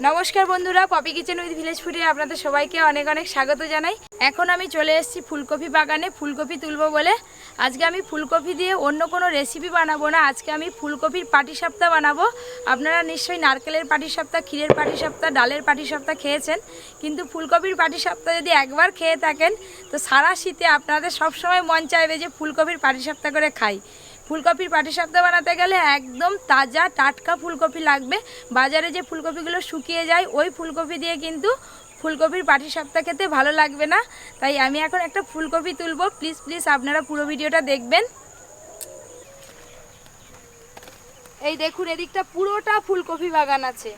নমস্কার বন্ধুরা, poppy kitchen with village ফুডে আপনাদের সবাইকে অনেক অনেক স্বাগত জানাই। এখন আমি চলে এসেছি ফুলকপি বাগানে ফুলকপি তুলবো বলে। আজকে আমি ফুলকপি দিয়ে অন্য কোনো রেসিপি বানাবো না, আজকে আমি ফুলকপির পাটিসাপটা বানাবো। আপনারা নিশ্চয়ই নারকেলের পাটিসাপটা, ক্ষীরের পাটিসাপটা, ডালের পাটিসাপটা খেয়েছেন, কিন্তু ফুলকপির পাটিসাপটা যদি একবার খেয়ে থাকেন তো সারা শীতে আপনাদের সবসময় মন চাইবে যে ফুলকপির পাটিসাপটা করে খাই। ফুলকপির পাটিসাপটা বানাতে গেলে একদম তাজা টাটকা ফুলকপি লাগবে। বাজারে যে ফুলকপিগুলো শুকিয়ে যায় ওই ফুলকপি দিয়ে কিন্তু ফুলকপির পাটিসাপটা খেতে ভালো লাগবে না। তাই আমি এখন একটা ফুলকপি তুলবো। প্লিজ আপনারা পুরো ভিডিওটা দেখবেন। এই দেখুন, এদিকটা পুরোটা ফুলকপি বাগান আছে।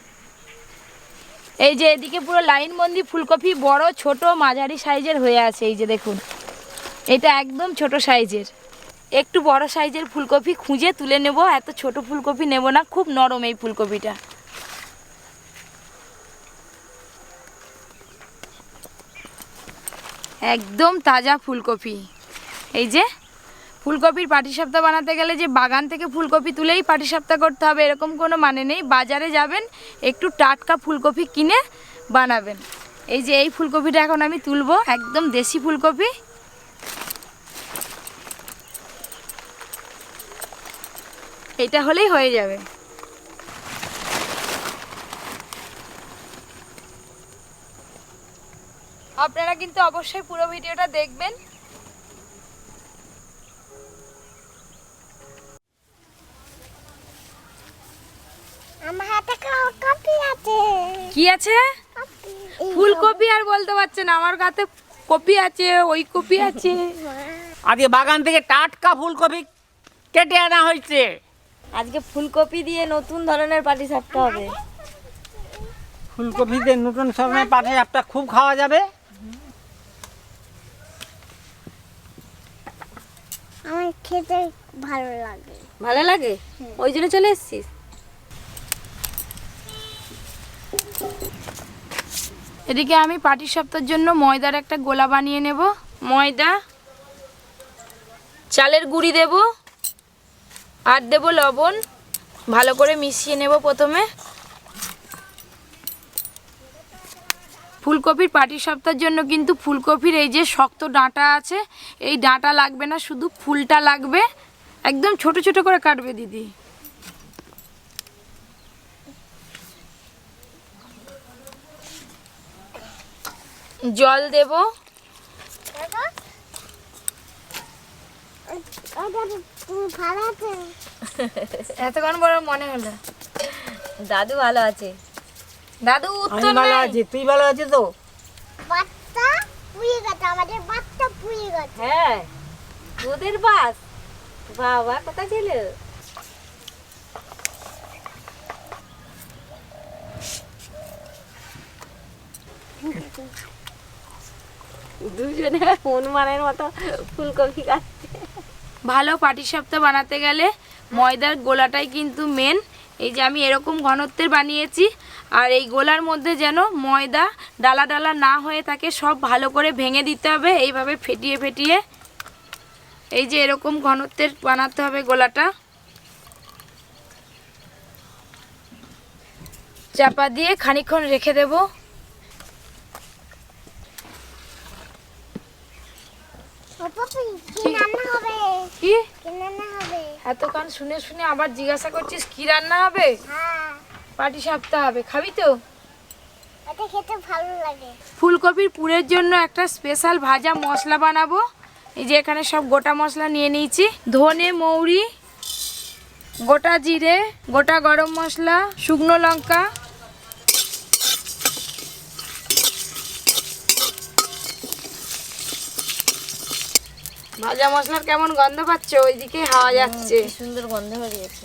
এই যে এদিকে পুরো লাইনবন্দি ফুলকপি, বড় ছোট মাঝারি সাইজের হয়ে আছে। এই যে দেখুন, এটা একদম ছোট সাইজের। একটু বড় সাইজের ফুলকপি খুঁজে তুলে নেব, এত ছোট ফুলকপি নেব না, খুব নরম এই ফুলকপিটা। একদম তাজা ফুলকপি। এই যে ফুলকপির পাটিসাপটা বানাতে গেলে যে বাগান থেকে ফুলকপি তুলেই পাটিসাপটা করতে হবে এরকম কোনো মানে নেই। বাজারে যাবেন, একটু টাটকা ফুলকপি কিনে বানাবেন। এই যে এই ফুলকপিটা এখন আমি তুলবো, একদম দেশি ফুলকপি। এটা হলেই হয়ে যাবে। আপনারা কিন্তু অবশ্যই পুরো ভিডিওটা দেখবেন। আমার হাতে কপি আছে। কি আছে? ফুলকপি আর বলতে পারছেন, আমার কাছে কপি আছে, ওই কপি আছে। আজকে বাগান থেকে টাটকা ফুলকপি কেটে আনা হয়েছে। আজকে ফুলকপি দিয়ে নতুন ধরনের পাটিসাপটা হবে। ফুলকপি দিয়ে নতুন ধরনের পাটিসাপটা খুব খাওয়া যাবে। আমার খেতে ভালো লাগে। ভালো লাগে, ওই জন্য চলে এসেছিস। এদিকে আমি পাটিসাপটার জন্য ময়দার একটা গোলা বানিয়ে নেব। ময়দা, চালের গুঁড়ি দেব আর দেব লবণ, ভালো করে মিশিয়ে নেব প্রথমে। ফুলকপির পাটিসাপটার জন্য কিন্তু ফুলকপির এই যে শক্ত ডাঁটা আছে, এই ডাঁটা লাগবে না, শুধু ফুলটা লাগবে। একদম ছোট ছোট করে কাটবে দিদি। জল দেব। এতক্ষণ বড় মনে হলো। দাদু ভালো আছে। দাদু উত্তর ভালো নেই। আছি, তুই ভালো আছিস তো? বাচ্চা পুড়ে গেছে, আমাদের বাচ্চা পুড়ে গেছে। হ্যাঁ, তোদের বাস বাবা কোথা ছিল? দুজনে হনুমানের মতো ফুলকপি কাটছে। ভালো পাটিসাপটা বানাতে গেলে ময়দার গোলাটাই কিন্তু মেন। এই যে আমি এরকম ঘনত্বের বানিয়েছি, আর এই গোলার মধ্যে যেন ময়দা ডালা ডালা না হয়ে থাকে, সব ভালো করে ভেঙে দিতে হবে এইভাবে ফেটিয়ে ফেটিয়ে। এই যে এরকম ঘনত্বের বানাতে হবে গোলাটা। চাপা দিয়ে খানিকক্ষণ রেখে দেব। কি রান্না হবে? কি কি রান্না হবে? এতক্ষণ শুনে শুনে আবার জিজ্ঞাসা করছিস কি রান্না হবে? হ্যাঁ, পাটিসাপটা হবে, খাবি তো? এটা খেতে ভালো লাগে। ফুলকপির পুরের জন্য একটা স্পেশাল ভাজা মশলা বানাবো। এই যে এখানে সব গোটা মশলা নিয়ে নিয়েছি। ধনে, মৌরি, গোটা জিরে, গোটা গরম মশলা, শুকনো লঙ্কা। ভাজা মশলার কেমন গন্ধ পাচ্ছ? ওইদিকে হাওয়া যাচ্ছে। কি সুন্দর গন্ধ বেরিয়েছে।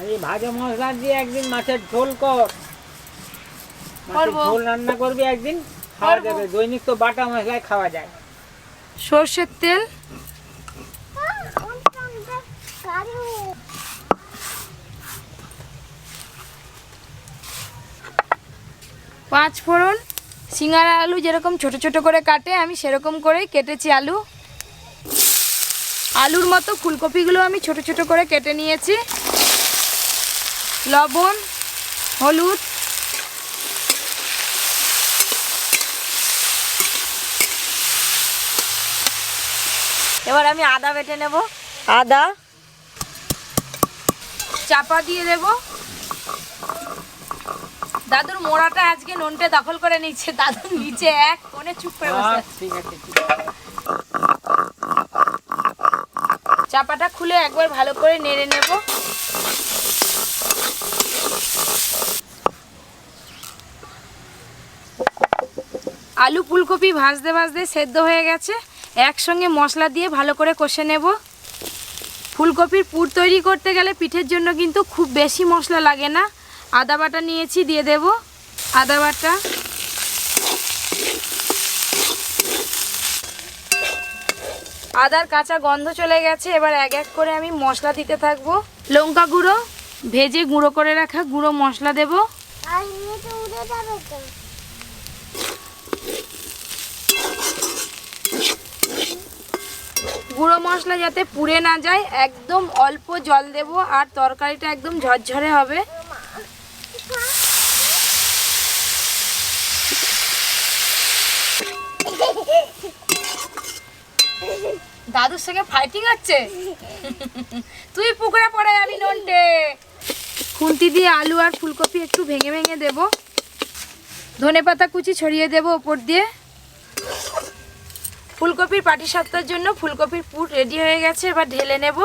এই ভাজা মশলা দিয়ে একদিন মাছের ঝোল কর। মাছের ঝোল রান্না করবি একদিন, খাওয়া যাবে। দৈনিক তো বাটা মশলায় খাওয়া যায়। সর্ষের তেল, পাঁচ ফোড়ন, সিঙ্গারা আলু যেরকম ছোট ছোট করে কাটে আমি সেরকম করেই কেটেছি আলু। আলুর মতো ফুলকপিগুলো আমি ছোট ছোট করে কেটে নিয়েছি। লবণ, হলুদ, এবার আমি আদা বেটে নেব। আদা চাপা দিয়ে দেব। দাদুর মোড়াটা আজকে নন্টে দখল করে নিচ্ছে। দাদুর নিচে এক কোণে চুপ করে বসে আছে। ঠিক আছে ঠিক আছে। চাপাটা খুলে একবার ভালো করে নেড়ে নেব। আলু ফুলকপি ভাজতে ভাজতে সেদ্ধ হয়ে গেছে। একসঙ্গে মশলা দিয়ে ভালো করে কষে নেব। ফুলকপির পুর তৈরি করতে গেলে পিঠের জন্য কিন্তু খুব বেশি মশলা লাগে না। আদা বাটা নিয়েছি, দিয়ে দেব আদা বাটা। আদার কাঁচা গন্ধ চলে গেছে। এবার এক এক করে আমি মশলা দিতে থাকবো। লঙ্কা গুঁড়ো, ভেজে গুঁড়ো করে রাখা গুঁড়ো মশলা দেব। আর নিয়ে তো উড়ে যাবে তো। গুঁড়ো মশলা যাতে পুড়ে না যায়, একদম অল্প জল দেব। আর তরকারিটা একদম ঝরঝরে হবে। দাদুর সঙ্গে ফাইটিং হচ্ছে। তুই পুকুরে পড়ে যাবি নন্টে। খুন্তি দিয়ে আলু আর ফুলকপি একটু ভেঙে ভেঙে দেব। ধনেপাতা কুচি ছড়িয়ে দেব ওপর দিয়ে। ফুলকপির পাটিসাপটার জন্য ফুলকপির পুর রেডি হয়ে গেছে। এবার ঢেলে নেব।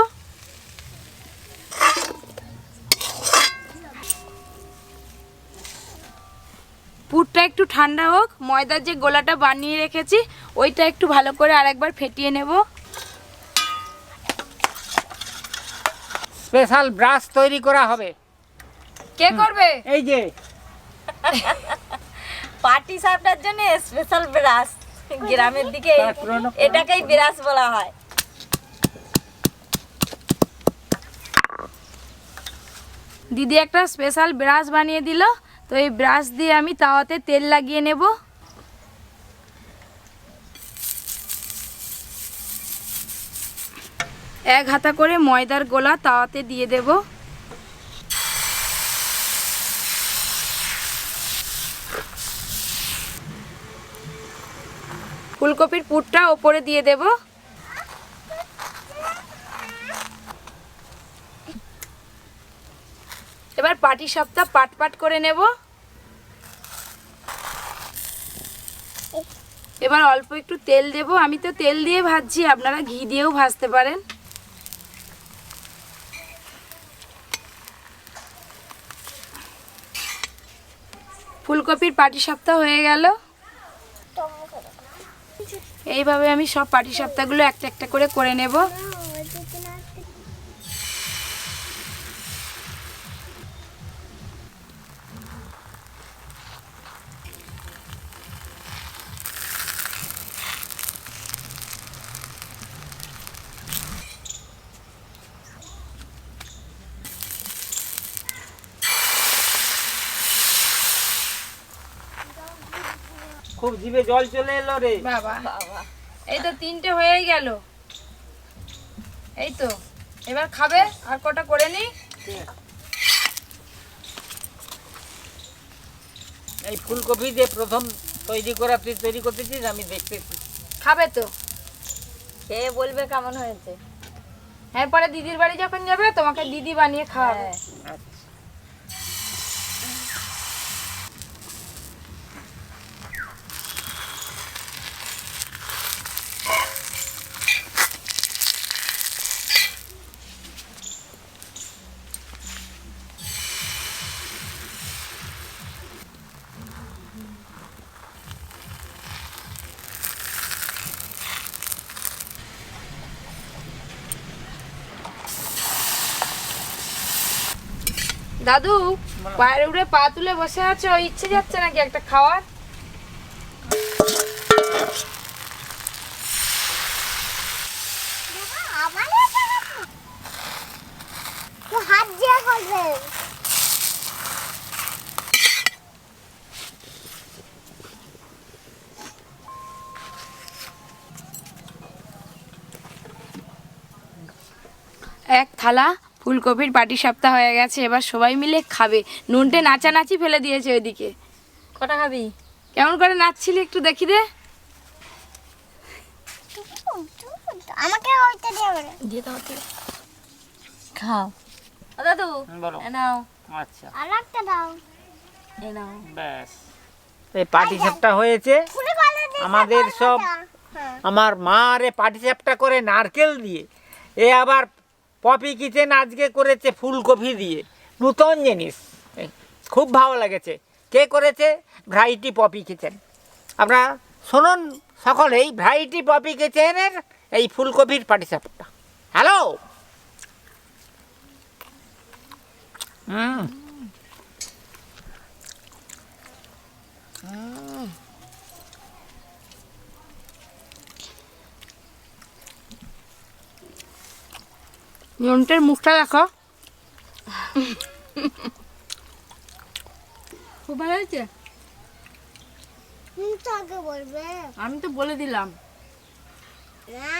পুরটা একটু ঠান্ডা হোক। ময়দার যে গোলাটা বানিয়ে রেখেছি ওইটা একটু ভালো করে আরেকবার ফেটিয়ে নেব। স্পেশাল ব্রাশ তৈরি করা হবে। কে করবে? এই যে পাটিসাপটার জন্য স্পেশাল ব্রাশ। গ্রামের দিকে এটাকেই ব্রাশ বলা হয়। দিদি একটা স্পেশাল ব্রাশ বানিয়ে দিল। তো এই ব্রাশ দিয়ে আমি তাওয়াতে তেল লাগিয়ে নেব। এক হাতা করে ময়দার গোলা তাওয়াতে দিয়ে দেব। ফুলকপির পুরটা ওপরে দিয়ে দেব। এবার পাটিসাপটা পাট পাট করে নেব। এবার অল্প একটু তেল দেব। আমি তো তেল দিয়ে ভাজছি, আপনারা ঘি দিয়েও ভাজতে পারেন। ফুলকপির পাটিসাপটা হয়ে গেল। এইভাবে আমি সব পাটিসাপটাগুলো একটা একটা করে নেব। খুব জিভে জল চলে এলো রে। বাবা, এই তো 3টে হয়েই গেল। এই তো এবার খাবে। আর কটা করে নি। এই ফুলকপি যে প্রথম তৈরি করা, তুই তৈরি করতেছিস, আমি দেখতেছি। খাবে তো। খেয়ে বলবে কেমন হয়েছে। এরপরে দিদির বাড়ি যখন যাবে তোমাকে দিদি বানিয়ে খাওয়াবে। হ্যাঁ। আচ্ছা। দাদু পায়ের উপরে পা তুলে বসে আছো, ইচ্ছে যাচ্ছে নাকি একটা খাওয়ার? হাত দিয়ে করবে। এক থালা ফুলকপির পাটিসাপটা হয়ে গেছে, এবার সবাই মিলে খাবে। নুনটে নাচানাচি ফেলে দিয়েছে ওইদিকে। কটা খাবি? কেমন করে নাচছিলি একটু দেখি দে। আমাকে ওইটা দিয়ে বলে দিয়ে দাও তো। খাও। ও দাদু, বলো। এ নাও। আচ্ছা আর একটা দাও। এ নাও। ব্যাস, এই পাটিসাপটা হয়েছে। ফুলে গলে দিয়ে আমাদের সব হ্যাঁ। আমার মা রে পাটিসাপটা করে নারকেল দিয়ে, এ আবার পপি কিচেন আজকে করেছে ফুলকপি দিয়ে, নতুন জিনিস, খুব ভালো লেগেছে। কে করেছে? Variety Poppy kitchen. আপনারা শুনুন সকলেই, ভ্যারাইটি পপি কিচেনের এই ফুলকপির পাটিসাপটা। হ্যালো। নুনটের মুখটা দেখো, খুব ভালো হয়েছে। তুমি তো আগে বলবে আমি তো বলে দিলাম। না।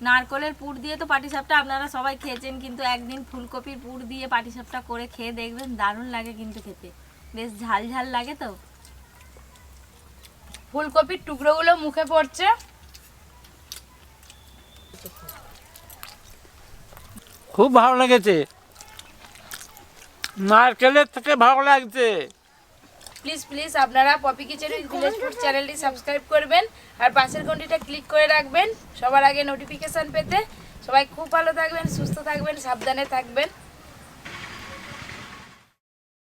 নারকলের পুর দিয়ে তো পাটিসাপটা আপনারা সবাই খেয়েছেন, কিন্তু একদিন ফুলকপির পুর দিয়ে পাটিসাপটা করে খেয়ে দেখবেন, দারুণ লাগে কিন্তু খেতে, বেশ ঝাল ঝাল লাগে তো। ফুলকপির টুকরোগুলো মুখে পড়ছে। খুব ভালো লেগেছে, নারকেলের থেকে ভালো লাগছে। প্লিজ প্লিজ আপনারা Poppy kitchen with village food চ্যানেলটি সাবস্ক্রাইব করবেন আর পাশের ঘন্টিটা ক্লিক করে রাখবেন সবার আগে নোটিফিকেশন পেতে। সবাই খুব ভালো থাকবেন, সুস্থ থাকবেন, সাবধানে থাকবেন।